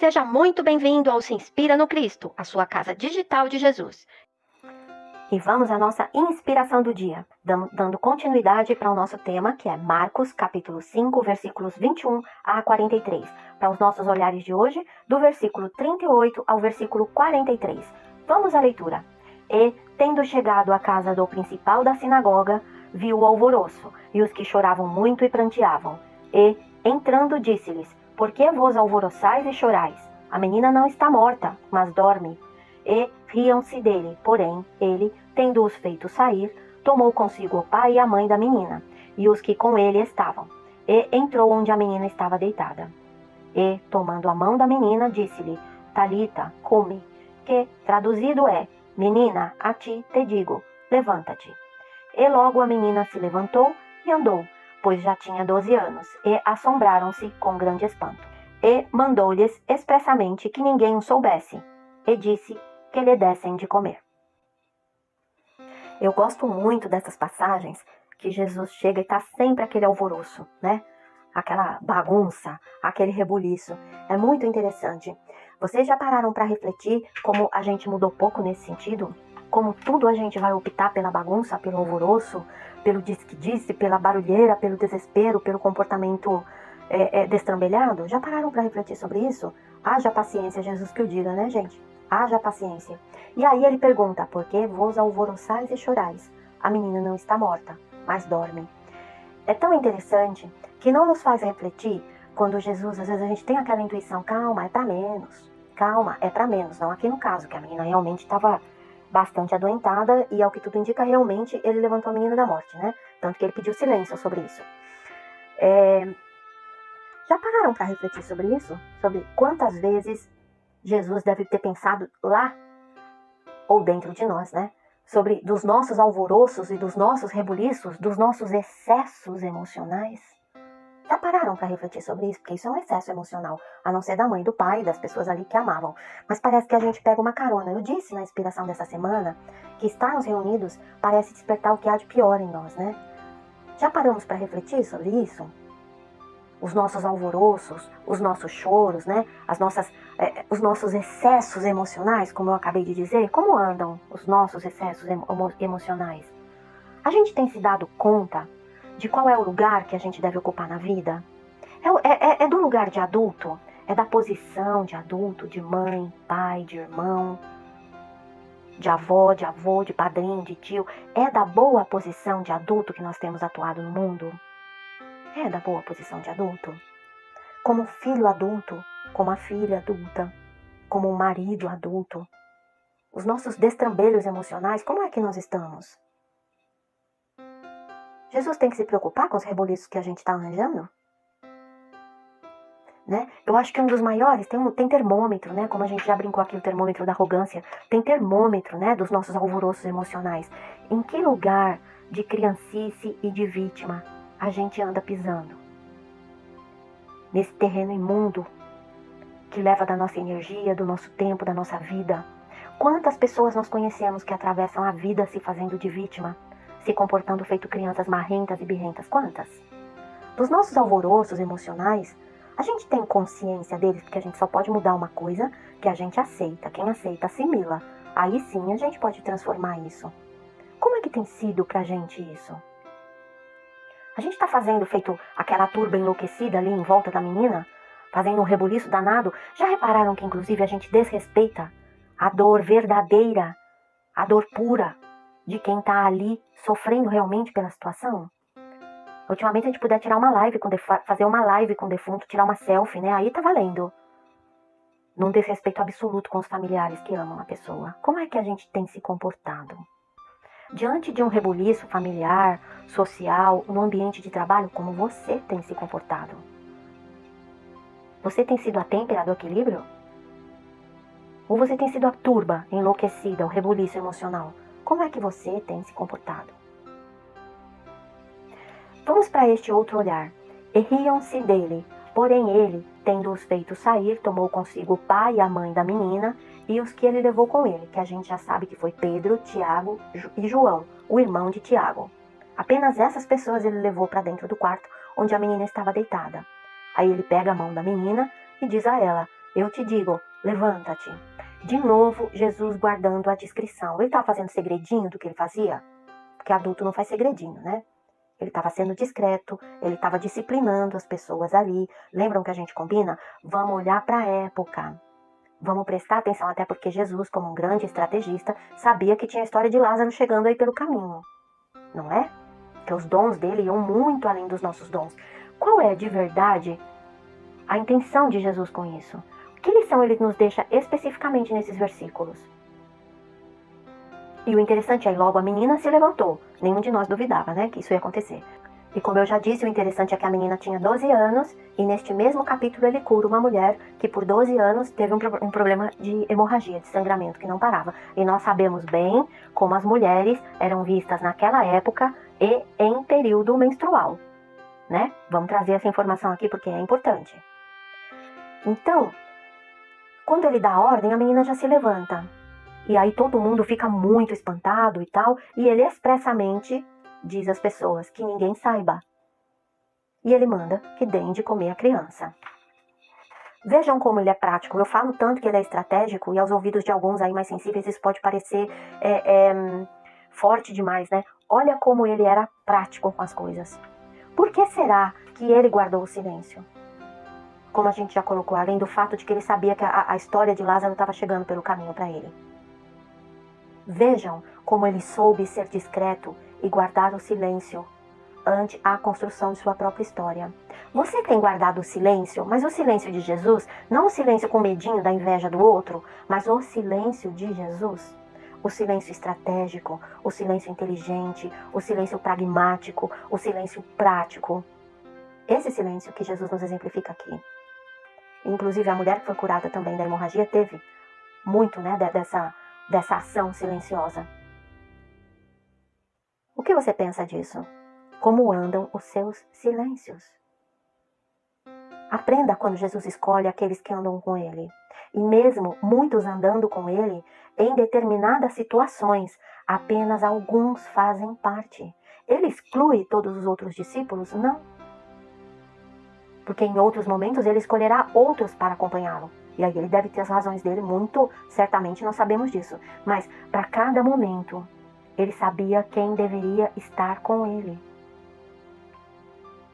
Seja muito bem-vindo ao Se Inspira no Cristo, a sua casa digital de Jesus. E vamos à nossa inspiração do dia, dando continuidade para o nosso tema, que é Marcos, capítulo 5, versículos 21 a 43. Para os nossos olhares de hoje, do versículo 38 ao versículo 43. Vamos à leitura. E, tendo chegado à casa do principal da sinagoga, viu o alvoroço, e os que choravam muito e pranteavam. E, entrando, disse-lhes: Por que vos alvoroçais e chorais? A menina não está morta, mas dorme. E riam-se dele, porém, ele, tendo-os feito sair, tomou consigo o pai e a mãe da menina, e os que com ele estavam, e entrou onde a menina estava deitada. E, tomando a mão da menina, disse-lhe: Talita, cumi, que, traduzido é: Menina, a ti te digo, levanta-te. E logo a menina se levantou e andou, pois já tinha 12 anos, e assombraram-se com grande espanto. E mandou-lhes expressamente que ninguém o soubesse, e disse que lhe dessem de comer. Eu gosto muito dessas passagens que Jesus chega e está sempre aquele alvoroço, né? Aquela bagunça, aquele rebuliço. É muito interessante. Vocês já pararam para refletir como a gente mudou pouco nesse sentido? Como tudo a gente vai optar pela bagunça, pelo alvoroço, pelo disse-que-disse, pela barulheira, pelo desespero, pelo comportamento destrambelhado? Já pararam para refletir sobre isso? Haja paciência, Jesus que o diga, né, gente? Haja paciência. E aí ele pergunta: Por que vos alvoroçais e chorais? A menina não está morta, mas dorme. É tão interessante que não nos faz refletir quando Jesus, às vezes a gente tem aquela intuição: calma, é para menos. Calma, é para menos. Não aqui no caso, que a menina realmente estava bastante adoentada e, ao que tudo indica, realmente ele levantou a menina da morte, né? Tanto que ele pediu silêncio sobre isso. Já pararam para refletir sobre isso? Sobre quantas vezes Jesus deve ter pensado lá, ou dentro de nós, né? Sobre dos nossos alvoroços e dos nossos rebuliços, dos nossos excessos emocionais. Já pararam para refletir sobre isso? Porque isso é um excesso emocional, a não ser da mãe, do pai, das pessoas ali que amavam. Mas parece que a gente pega uma carona. Eu disse na inspiração dessa semana que estarmos reunidos parece despertar o que há de pior em nós, né? Já paramos para refletir sobre isso? Os nossos alvoroços, os nossos choros, né? Os nossos excessos emocionais, como eu acabei de dizer. Como andam os nossos excessos emocionais? A gente tem se dado conta de qual é o lugar que a gente deve ocupar na vida? É do lugar de adulto? É da posição de adulto, de mãe, pai, de irmão, de avó, de avô, de padrinho, de tio? É da boa posição de adulto que nós temos atuado no mundo? É da boa posição de adulto? Como filho adulto, como a filha adulta, como um marido adulto? Os nossos destrambelhos emocionais, como é que nós estamos? Jesus tem que se preocupar com os rebuliços que a gente está arranjando? Né? Eu acho que um dos maiores, tem termômetro, né? Como a gente já brincou aqui, o termômetro da arrogância. Tem termômetro, né? Dos nossos alvoroços emocionais. Em que lugar de criancice e de vítima a gente anda pisando? Nesse terreno imundo que leva da nossa energia, do nosso tempo, da nossa vida. Quantas pessoas nós conhecemos que atravessam a vida se fazendo de vítima, se comportando feito crianças marrentas e birrentas? Quantas? Dos nossos alvoroços emocionais, a gente tem consciência deles, porque a gente só pode mudar uma coisa que a gente aceita. Quem aceita, assimila. Aí sim a gente pode transformar isso. Como é que tem sido pra gente isso? A gente tá fazendo feito aquela turba enlouquecida ali em volta da menina? Fazendo um rebuliço danado? Já repararam que inclusive a gente desrespeita a dor verdadeira, a dor pura de quem tá ali sofrendo realmente pela situação? Ultimamente a gente puder tirar uma live fazer uma live com o defunto, tirar uma selfie, né? Aí tá valendo. Num desrespeito absoluto com os familiares que amam a pessoa. Como é que a gente tem se comportado? Diante de um rebuliço familiar, social, no ambiente de trabalho, como você tem se comportado? Você tem sido a têmpera do equilíbrio? Ou você tem sido a turba enlouquecida, o rebuliço emocional? Como é que você tem se comportado? Vamos para este outro olhar. E riam-se dele, porém ele, tendo-os feito sair, tomou consigo o pai e a mãe da menina e os que ele levou com ele, que a gente já sabe que foi Pedro, Tiago e João, o irmão de Tiago. Apenas essas pessoas ele levou para dentro do quarto onde a menina estava deitada. Aí ele pega a mão da menina e diz a ela: eu te digo, levanta-te. De novo, Jesus guardando a discrição. Ele estava fazendo segredinho do que ele fazia? Porque adulto não faz segredinho, né? Ele estava sendo discreto, ele estava disciplinando as pessoas ali. Lembram que a gente combina? Vamos olhar para a época. Vamos prestar atenção, até porque Jesus, como um grande estrategista, sabia que tinha a história de Lázaro chegando aí pelo caminho. Não é? Que os dons dele iam muito além dos nossos dons. Qual é, de verdade, a intenção de Jesus com isso? Que lição ele nos deixa especificamente nesses versículos? E o interessante é, logo a menina se levantou. Nenhum de nós duvidava, né, que isso ia acontecer. E como eu já disse, o interessante é que a menina tinha 12 anos e neste mesmo capítulo ele cura uma mulher que por 12 anos teve um problema de hemorragia, de sangramento que não parava. E nós sabemos bem como as mulheres eram vistas naquela época e em período menstrual, né? Vamos trazer essa informação aqui porque é importante. Então, quando ele dá a ordem, a menina já se levanta. E aí todo mundo fica muito espantado e tal, e ele expressamente diz às pessoas que ninguém saiba. E ele manda que deem de comer a criança. Vejam como ele é prático. Eu falo tanto que ele é estratégico, e aos ouvidos de alguns aí mais sensíveis isso pode parecer forte demais, né? Olha como ele era prático com as coisas. Por que será que ele guardou o silêncio? Como a gente já colocou, além do fato de que ele sabia que a história de Lázaro estava chegando pelo caminho para ele. Vejam como ele soube ser discreto e guardar o silêncio ante a construção de sua própria história. Você tem guardado o silêncio, mas o silêncio de Jesus, não o silêncio com medinho da inveja do outro, mas o silêncio de Jesus. O silêncio estratégico, o silêncio inteligente, o silêncio pragmático, o silêncio prático. Esse silêncio que Jesus nos exemplifica aqui. Inclusive a mulher que foi curada também da hemorragia teve muito, né, dessa ação silenciosa. O que você pensa disso? Como andam os seus silêncios? Aprenda quando Jesus escolhe aqueles que andam com ele. E mesmo muitos andando com ele, em determinadas situações, apenas alguns fazem parte. Ele exclui todos os outros discípulos? Não. Porque em outros momentos ele escolherá outros para acompanhá-lo. E aí ele deve ter as razões dele, muito certamente nós sabemos disso. Mas para cada momento, ele sabia quem deveria estar com ele.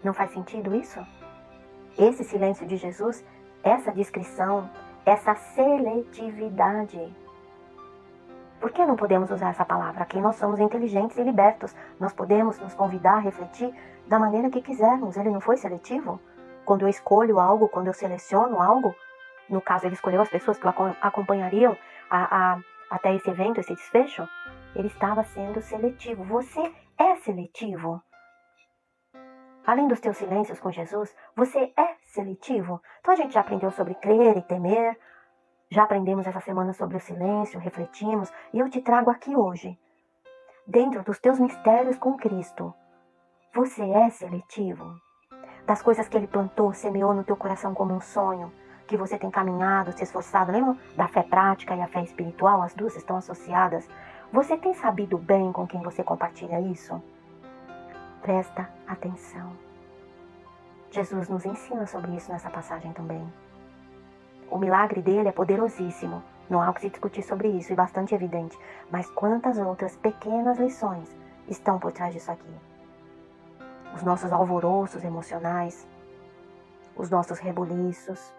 Não faz sentido isso? Esse silêncio de Jesus, essa discrição, essa seletividade. Por que não podemos usar essa palavra? Aqui nós somos inteligentes e libertos. Nós podemos nos convidar a refletir da maneira que quisermos. Ele não foi seletivo? Quando eu escolho algo, quando eu seleciono algo, no caso ele escolheu as pessoas que o acompanhariam até esse evento, esse desfecho, ele estava sendo seletivo. Você é seletivo? Além dos teus silêncios com Jesus, você é seletivo? Então a gente já aprendeu sobre crer e temer, já aprendemos essa semana sobre o silêncio, refletimos, e eu te trago aqui hoje. Dentro dos teus mistérios com Cristo, você é seletivo? Das coisas que Ele plantou, semeou no teu coração como um sonho, que você tem caminhado, se esforçado, lembra da fé prática e a fé espiritual? As duas estão associadas. Você tem sabido bem com quem você compartilha isso? Presta atenção. Jesus nos ensina sobre isso nessa passagem também. O milagre dele é poderosíssimo, não há o que se discutir sobre isso, e bastante evidente. Mas quantas outras pequenas lições estão por trás disso aqui? Os nossos alvoroços emocionais, os nossos rebuliços,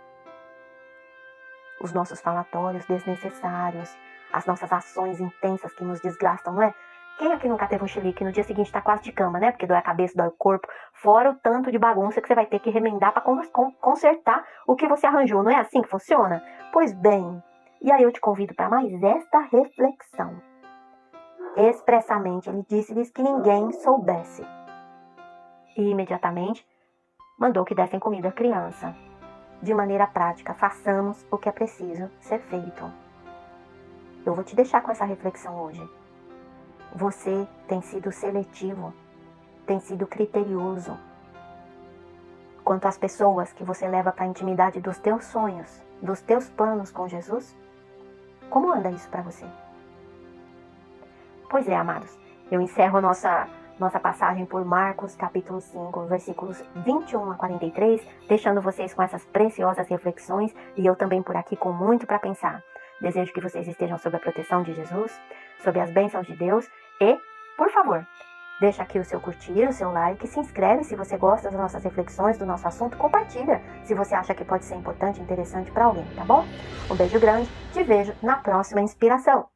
os nossos falatórios desnecessários, as nossas ações intensas que nos desgastam, não é? Quem aqui nunca teve um chilique no dia seguinte está quase de cama, né? Porque dói a cabeça, dói o corpo. Fora o tanto de bagunça que você vai ter que remendar para consertar o que você arranjou. Não é assim que funciona? Pois bem, e aí eu te convido para mais esta reflexão. Expressamente, ele disse-lhes que ninguém soubesse. E imediatamente mandou que dessem comida à criança. De maneira prática, façamos o que é preciso ser feito. Eu vou te deixar com essa reflexão hoje. Você tem sido seletivo, tem sido criterioso quanto às pessoas que você leva para a intimidade dos teus sonhos, dos teus planos com Jesus? Como anda isso para você? Pois é, amados, eu encerro nossa passagem por Marcos, capítulo 5, versículos 21 a 43, deixando vocês com essas preciosas reflexões e eu também por aqui com muito para pensar. Desejo que vocês estejam sob a proteção de Jesus, sob as bênçãos de Deus e, por favor, deixa aqui o seu curtir, o seu like, se inscreve se você gosta das nossas reflexões, do nosso assunto, compartilha se você acha que pode ser importante e interessante para alguém, tá bom? Um beijo grande, te vejo na próxima inspiração.